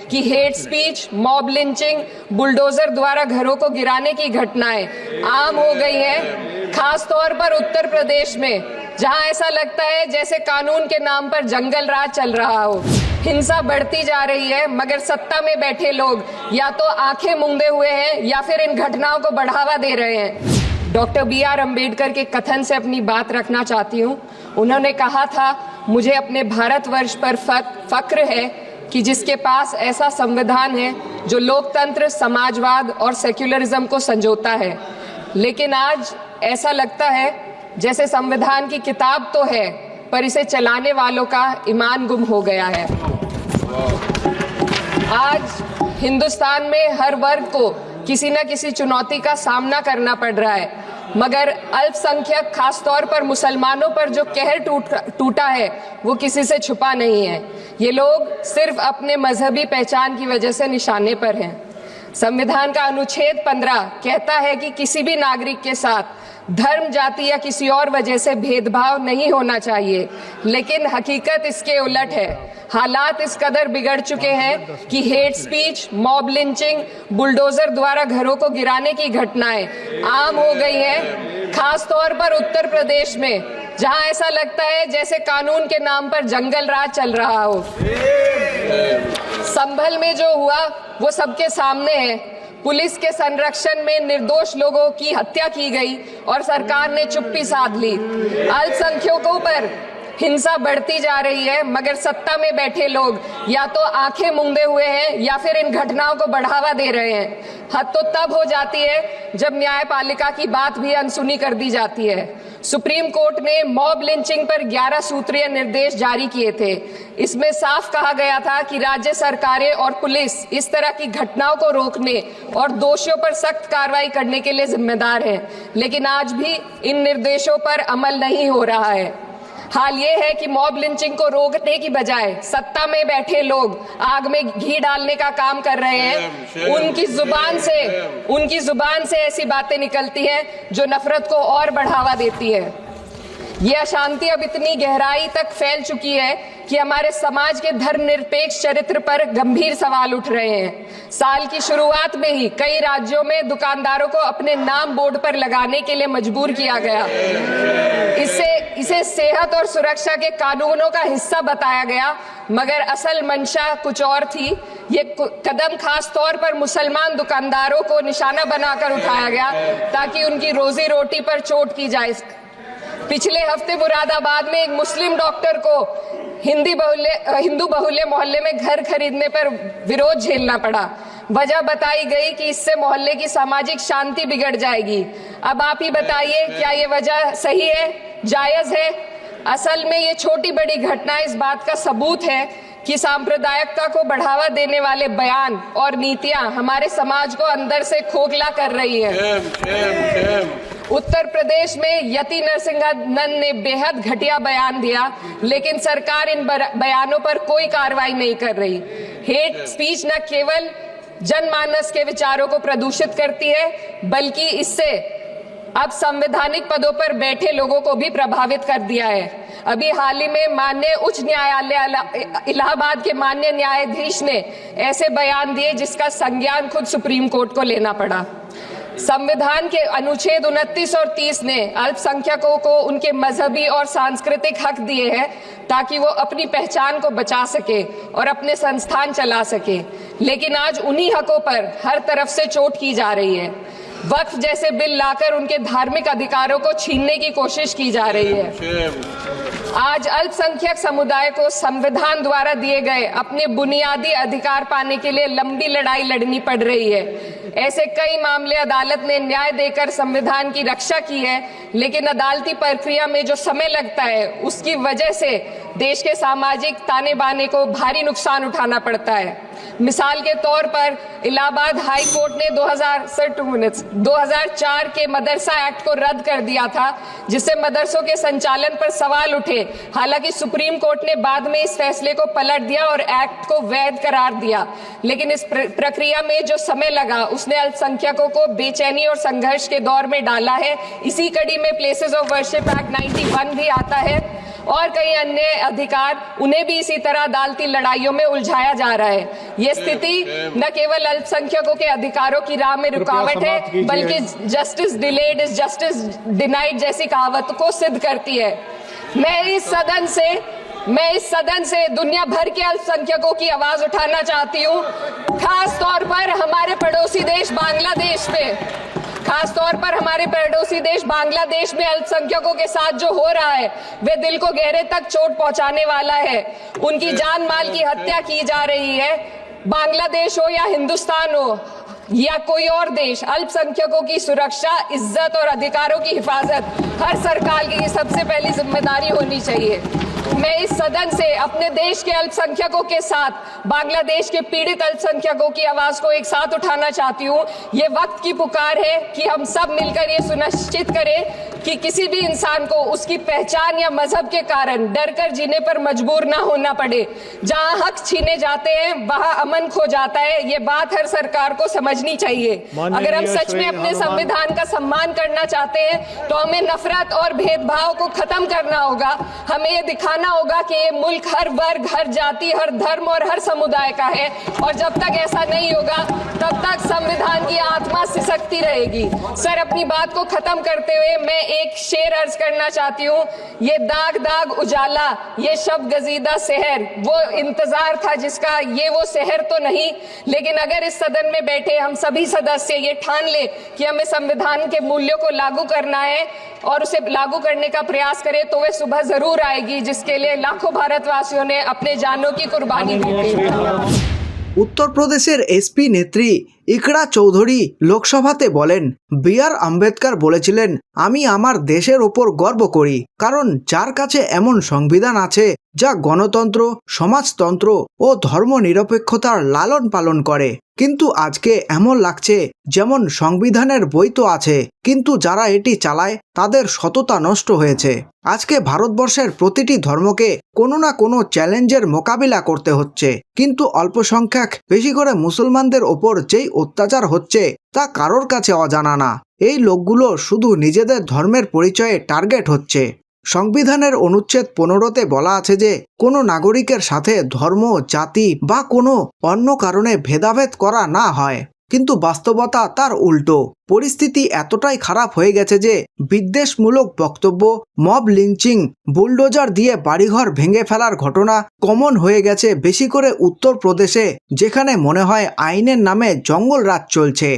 कि hate speech, mob lynching, bulldozer द्वारा घरों को गिराने की घटनाएं आम हो गई हैं, खास तौर पर उत्तर प्रदेश में, जहां ऐसा लगता है जैसे कानून के नाम पर जंगल राज चल रहा हो। हिंसा बढ़ती जा रही है, मगर सत्ता में बैठे लोग या तो आंखें मूंदे हुए हैं या फिर इन घटनाओं को बढ़ावा दे रहे हैं। Doctor B.R. अम्बेडकर के कथन से अपनी बात रखना चाहती हूँ। उन्होंने कहा था, मुझे अपने भारतवर्ष पर फक्र है कि जिसके पास ऐसा संविधान है जो लोकतंत्र, समाजवाद और सेक्युलरिज्म को संजोता है। लेकिन आज ऐसा लगता है जैसे संविधान की किताब तो है, पर इसे चलाने वालों का ईमान गुम हो गया है। आज हिंदुस्तान में हर वर्ग को किसी न किसी चुनौती का सामना करना पड़ रहा है, मगर अल्पसंख्यक, खास तौर पर मुसलमानों पर जो कहर टूटा है वो किसी से छुपा नहीं है। ये लोग सिर्फ अपने मजहबी पहचान की वजह से निशाने पर हैं। संविधान का अनुच्छेद 15 कहता है कि किसी भी नागरिक के साथ धर्म, जाति या किसी और वजह से भेदभाव नहीं होना चाहिए, लेकिन हकीकत इसके उलट है। हालात इस कदर बिगड़ चुके हैं कि hate speech, mob lynching, bulldozer द्वारा घरों को गिराने की घटनाएं आम हो गई हैं, खास तौर पर उत्तर प्रदेश में, जहां ऐसा लगता है जैसे कानून के नाम पर जंगल राज चल रहा हो। संभल में जो हुआ वो सबके सामने है। पुलिस के संरक्षण में निर्दोष लोगों की हत्या की गई और सरकार ने चुप्पी साध ली। अल्पसंख्यकों पर हिंसा बढ़ती जा रही है, मगर सत्ता में बैठे लोग या तो आंखें मूंदे हुए हैं या फिर इन घटनाओं को बढ़ावा दे रहे हैं। हद तो तब हो जाती है जब न्यायपालिका की बात भी अनसुनी कर दी जाती है। सुप्रीम कोर्ट ने मॉब लिंचिंग पर 11 सूत्रीय निर्देश जारी किए थे। इसमें साफ कहा गया था कि राज्य सरकारें और पुलिस इस तरह की घटनाओं को रोकने और दोषियों पर सख्त कार्रवाई करने के लिए जिम्मेदार है, लेकिन आज भी इन निर्देशों पर अमल नहीं हो रहा है। हाल ये है कि मॉब लिंचिंग को रोकने की बजाय सत्ता में बैठे लोग आग में घी डालने का काम कर रहे हैं। उनकी जुबान से ऐसी बातें निकलती हैं जो नफरत को और बढ़ावा देती है। ये अशांति अब इतनी गहराई तक फैल चुकी है कि हमारे समाज के धर्मनिरपेक्ष चरित्र पर गंभीर सवाल उठ रहे हैं। साल की शुरुआत में ही कई राज्यों में दुकानदारों को अपने नाम बोर्ड पर लगाने के लिए मजबूर किया गया। इसे सेहत और सुरक्षा के कानूनों का हिस्सा बताया गया, मगर असल मंशा कुछ और थी। ये कदम खास तौर पर मुसलमान दुकानदारों को निशाना बनाकर उठाया गया ताकि उनकी रोजी रोटी पर चोट की जाए। पिछले हफ्ते मुरादाबाद में एक मुस्लिम डॉक्टर को हिंदू बहुल्य मोहल्ले में घर खरीदने पर विरोध झेलना पड़ा। वजह बताई गई कि इससे मोहल्ले की सामाजिक शांति बिगड़ जाएगी। अब आप ही बताइए, क्या ये वजह सही है, जायज है? असल में ये छोटी बड़ी घटना इस बात का सबूत है कि सांप्रदायिकता को बढ़ावा देने वाले बयान और नीतियां हमारे समाज को अंदर से खोखला कर रही है। उत्तर प्रदेश में यति नरसिंहन ने बेहद घटिया बयान दिया, लेकिन सरकार इन बयानों पर कोई कार्रवाई नहीं कर रही। हेट स्पीच न केवल जनमानस के विचारों को प्रदूषित करती है, बल्कि इससे अब संवैधानिक पदों पर बैठे लोगों को भी प्रभावित कर दिया है। अभी हाल ही में माननीय उच्च न्यायालय इलाहाबाद के माननीय न्यायाधीश ने ऐसे बयान दिए जिसका संज्ञान खुद सुप्रीम कोर्ट को लेना पड़ा। संविधान के अनुच्छेद 29 और 30 ने अल्पसंख्यकों को उनके मजहबी और सांस्कृतिक हक दिए हैं ताकि वो अपनी पहचान को बचा सके और अपने संस्थान चला सके, लेकिन आज उन्हीं हकों पर हर तरफ से चोट की जा रही है। वक्फ जैसे बिल लाकर उनके धार्मिक अधिकारों को छीनने की कोशिश की जा रही है। आज अल्पसंख्यक समुदाय को संविधान द्वारा दिए गए अपने बुनियादी अधिकार पाने के लिए लंबी लड़ाई लड़नी पड़ रही है। ऐसे कई मामले अदालत ने न्याय देकर संविधान की रक्षा की है, लेकिन अदालती प्रक्रिया में जो समय लगता है उसकी वजह से देश के सामाजिक ताने बाने को भारी नुकसान उठाना पड़ता है। मिसाल के तौर पर इलाहाबाद हाई कोर्ट ने 2004 के मदरसा एक्ट को रद्द कर दिया था, जिससे मदरसों के संचालन पर सवाल उठे। हालांकि सुप्रीम कोर्ट ने बाद में इस फैसले को पलट दिया और एक्ट को वैध करार दिया, लेकिन इस प्रक्रिया में जो समय लगा उसने अल्पसंख्यकों को बेचैनी और संघर्ष के दौर में डाला है। इसी कड़ी में प्लेसेस ऑफ वर्शिप एक्ट 91 भी आता है और कई अन्य अधिकार, उन्हें भी इसी तरह अदालती लड़ाइयों में उलझाया जा रहा है। ये स्थिति न केवल अल्पसंख्यकों के अधिकारों की राह में रुकावट है, बल्कि justice delayed is justice denied जैसी कहावत को सिद्ध करती है। मैं इस सदन से दुनिया भर के अल्पसंख्यकों की आवाज उठाना चाहती हूँ, खास तौर पर हमारे पड़ोसी देश बांग्लादेश में अल्पसंख्यकों के साथ जो हो रहा है वे दिल को गहरे तक चोट पहुंचाने वाला है। उनकी जान माल की हत्या की जा रही है। बांग्लादेश हो या हिंदुस्तान हो या कोई और देश, अल्पसंख्यकों की सुरक्षा, इज्जत और अधिकारों की हिफाजत हर सरकार की सबसे पहली जिम्मेदारी होनी चाहिए। मैं इस सदन से अपने देश के अल्पसंख्यकों के साथ बांग्लादेश के पीड़ित अल्पसंख्यकों की आवाज को एक साथ उठाना चाहती हूँ। ये वक्त की पुकार है कि हम सब मिलकर ये सुनिश्चित करें कि किसी भी इंसान को उसकी पहचान या मजहब के कारण डर कर जीने पर मजबूर ना होना पड़े। जहाँ हक छीने जाते हैं वहाँ अमन खो जाता है। ये बात हर सरकार को समझनी चाहिए। अगर हम सच में अपने संविधान का सम्मान करना चाहते हैं तो हमें नफरत और भेदभाव को खत्म करना होगा। हमें ये दिखाना होगा कि ये मुल्क हर वर्ग, हर जाति, हर धर्म और हर समुदाय का है, और जब तक ऐसा नहीं होगा तब तक संविधान की आत्मा सिसकती रहेगी। सर, अपनी बात को खत्म करते हुए मैं एक शेर अर्ज करना चाहती हूँ। ये दाग दाग उजाला, ये शब गजीदा शहर, वो इंतजार था जिसका, ये वो शहर तो नहीं। लेकिन अगर इस सदन में बैठे हम सभी सदस्य ये ठान ले कि हमें संविधान के मूल्यों को लागू करना है और उसे लागू करने का प्रयास करें, तो वह सुबह जरूर आएगी जिसके लिए लाखों भारतवासियों ने अपने जानों की कुर्बानी दी थी। उत्तर प्रदेशेर एसपी नेत्री इकड़ा चौधरी लोकसभाते बोलेन, बी.आर. आम्बेडकर बोलेছিলেন, আমি আমার দেশের ওপর গর্ব করি, কারণ যার কাছে এমন সংবিধান আছে যা গণতন্ত্র, সমাজতন্ত্র ও ধর্মনিরপেক্ষতার লালন পালন করে। কিন্তু আজকে এমন লাগছে যেমন সংবিধানের বই তো আছে, কিন্তু যারা এটি চালায় তাদের সততা নষ্ট হয়েছে। আজকে ভারতবর্ষের প্রতিটি ধর্মকে কোনো না কোনো চ্যালেঞ্জের মোকাবিলা করতে হচ্ছে, কিন্তু অল্পসংখ্যক, বেশি করে মুসলমানদের ওপর যেই অত্যাচার হচ্ছে তা কারোর কাছে অজানা না। এই লোকগুলো শুধু নিজেদের ধর্মের পরিচয়ে টার্গেট হচ্ছে। সংবিধানের অনুচ্ছেদ 15তে বলা আছে যে কোনো নাগরিকের সাথে ধর্ম, জাতি বা কোনো অন্য কারণে ভেদাভেদ করা না হয়, কিন্তু বাস্তবতা তার উল্টো। পরিস্থিতি এতটাই খারাপ হয়ে গেছে যে বিদ্বেষমূলক বক্তব্য, মব লিঞ্চিং, বুলডোজার দিয়ে বাড়িঘর ভেঙে ফেলার ঘটনা কমন হয়ে গেছে, বেশি করে উত্তরপ্রদেশে, যেখানে মনে হয় আইনের নামে জঙ্গল রাজ চলছে।